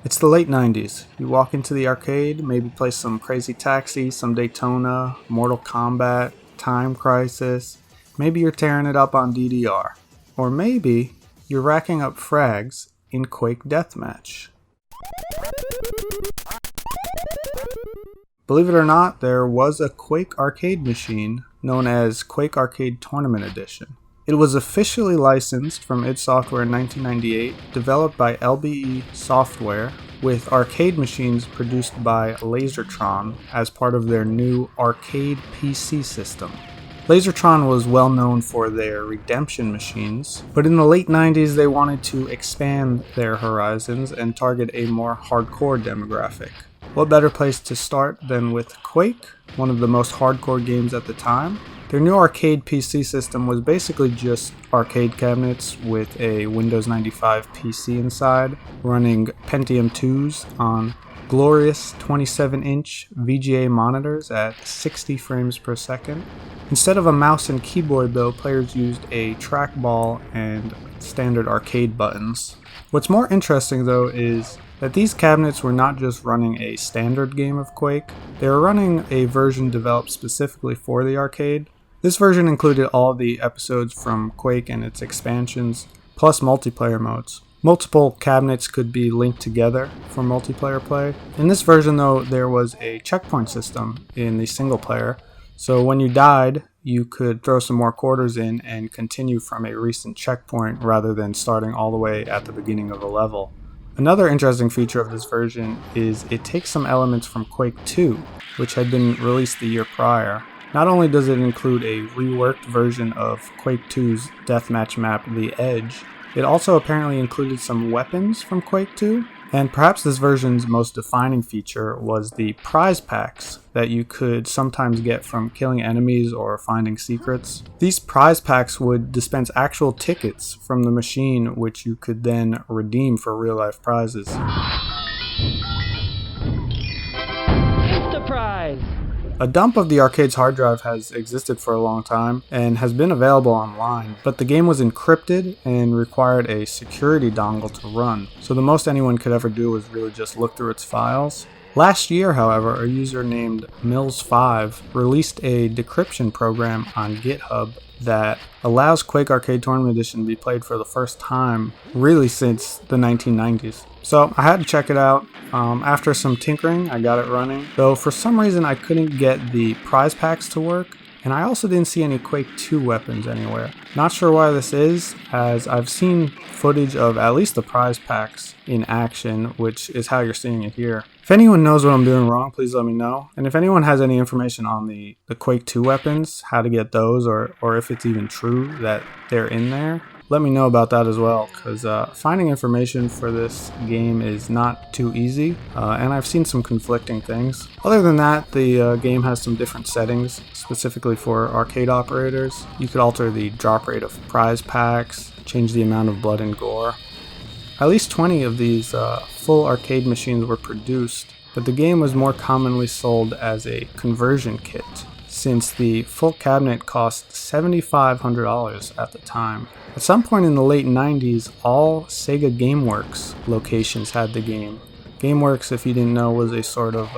It's the late 90s. You walk into the arcade, maybe play some Crazy Taxi, some Daytona, Mortal Kombat, Time Crisis. Maybe you're tearing it up on DDR. Or maybe you're racking up frags in Quake Deathmatch. Believe it or not, there was a Quake arcade machine known as Quake Arcade Tournament Edition. It was officially licensed from id Software in 1998, developed by LBE Software, with arcade machines produced by Lazer-Tron as part of their new arcade PC system. Lazer-Tron was well known for their redemption machines, but in the late 90s they wanted to expand their horizons and target a more hardcore demographic. What better place to start than with Quake, one of the most hardcore games at the time? Their new arcade PC system was basically just arcade cabinets with a Windows 95 PC inside, running Pentium 2s on glorious 27-inch VGA monitors at 60 frames per second. Instead of a mouse and keyboard though, players used a trackball and standard arcade buttons. What's more interesting though is that these cabinets were not just running a standard game of Quake, they were running a version developed specifically for the arcade. This version included all the episodes from Quake and its expansions, plus multiplayer modes. Multiple cabinets could be linked together for multiplayer play. In this version though, there was a checkpoint system in the single player, so when you died, you could throw some more quarters in and continue from a recent checkpoint rather than starting all the way at the beginning of a level. Another interesting feature of this version is it takes some elements from Quake 2, which had been released the year prior. Not only does it include a reworked version of Quake 2's deathmatch map, The Edge, it also apparently included some weapons from Quake 2, and perhaps this version's most defining feature was the prize packs that you could sometimes get from killing enemies or finding secrets. These prize packs would dispense actual tickets from the machine, which you could then redeem for real-life prizes. It's the prize! A dump of the arcade's hard drive has existed for a long time and has been available online, but the game was encrypted and required a security dongle to run, so the most anyone could ever do was really just look through its files. Last year, however, a user named Mills5 released a decryption program on GitHub that allows Quake Arcade Tournament Edition to be played for the first time really since the 1990s. So I had to check it out. After some tinkering, I got it running, though for some reason I couldn't get the prize packs to work, and I also didn't see any Quake 2 weapons anywhere. Not sure why this is, as I've seen footage of at least the prize packs in action, which is how you're seeing it here. If anyone knows what I'm doing wrong, please let me know. And if anyone has any information on the Quake 2 weapons, how to get those, or if it's even true that they're in there, let me know about that as well, because finding information for this game is not too easy, and I've seen some conflicting things. Other than that, the game has some different settings, specifically for arcade operators. You could alter the drop rate of prize packs, change the amount of blood and gore. At least 20 of these full arcade machines were produced, but the game was more commonly sold as a conversion kit, since the full cabinet cost $7,500 at the time. At some point in the late 90s, all Sega GameWorks locations had the game. GameWorks, if you didn't know, was a sort of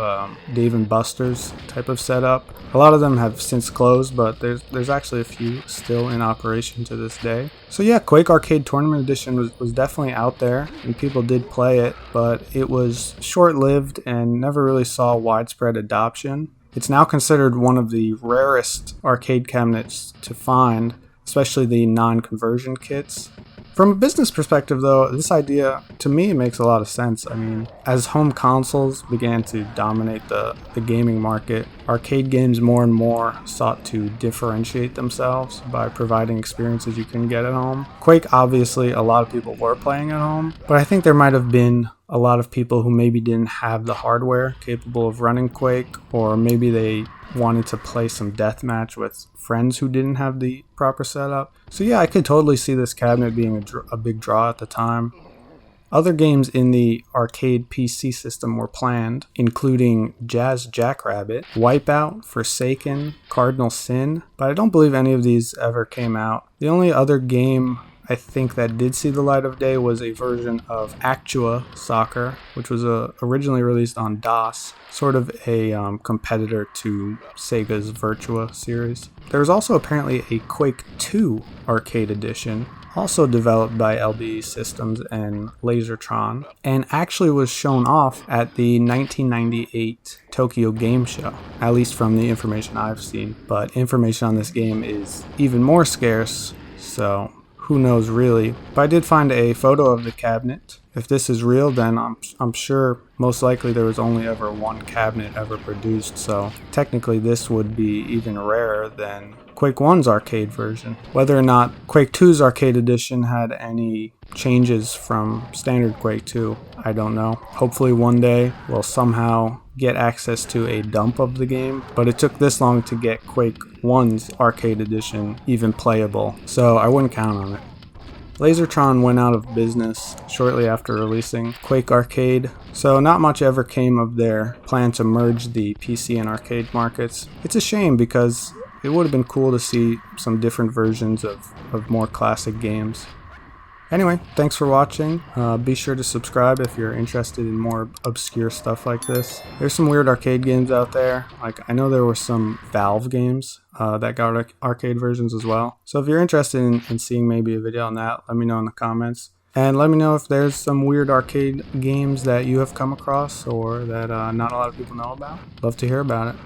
Dave & Buster's type of setup. A lot of them have since closed, but there's actually a few still in operation to this day. So yeah, Quake Arcade Tournament Edition was definitely out there, and people did play it, but it was short-lived and never really saw widespread adoption. It's now considered one of the rarest arcade cabinets to find, especially the non-conversion kits. From a business perspective though, this idea, to me, makes a lot of sense. I mean, as home consoles began to dominate the gaming market, arcade games more and more sought to differentiate themselves by providing experiences you couldn't get at home. Quake, obviously, a lot of people were playing at home, but I think there might have been a lot of people who maybe didn't have the hardware capable of running Quake, or maybe they wanted to play some deathmatch with friends who didn't have the proper setup. So yeah, I could totally see this cabinet being a big draw at the time. Other games in the arcade PC system were planned, including Jazz Jackrabbit, Wipeout, Forsaken, Cardinal Sin, but I don't believe any of these ever came out. The only other game I think that did see the light of day was a version of Actua Soccer, which was originally released on DOS, sort of a competitor to Sega's Virtua series. There was also apparently a Quake 2 Arcade Edition, also developed by LBE Systems and Lazer-Tron, and actually was shown off at the 1998 Tokyo Game Show, at least from the information I've seen. But information on this game is even more scarce, so who knows really. But I did find a photo of the cabinet. If this is real, then I'm sure most likely there was only ever one cabinet ever produced, so technically this would be even rarer than Quake 1's arcade version. Whether or not Quake 2's arcade edition had any changes from standard Quake 2, I don't know. Hopefully one day we'll somehow get access to a dump of the game, but it took this long to get Quake 1's arcade edition even playable, so I wouldn't count on it. Lazer-Tron went out of business shortly after releasing Quake Arcade, so not much ever came of their plan to merge the PC and arcade markets. It's a shame because it would have been cool to see some different versions of more classic games. Anyway, thanks for watching. Be sure to subscribe if you're interested in more obscure stuff like this. There's some weird arcade games out there. Like, I know there were some Valve games that got arcade versions as well. So if you're interested in seeing maybe a video on that, let me know in the comments. And let me know if there's some weird arcade games that you have come across or that not a lot of people know about. Love to hear about it.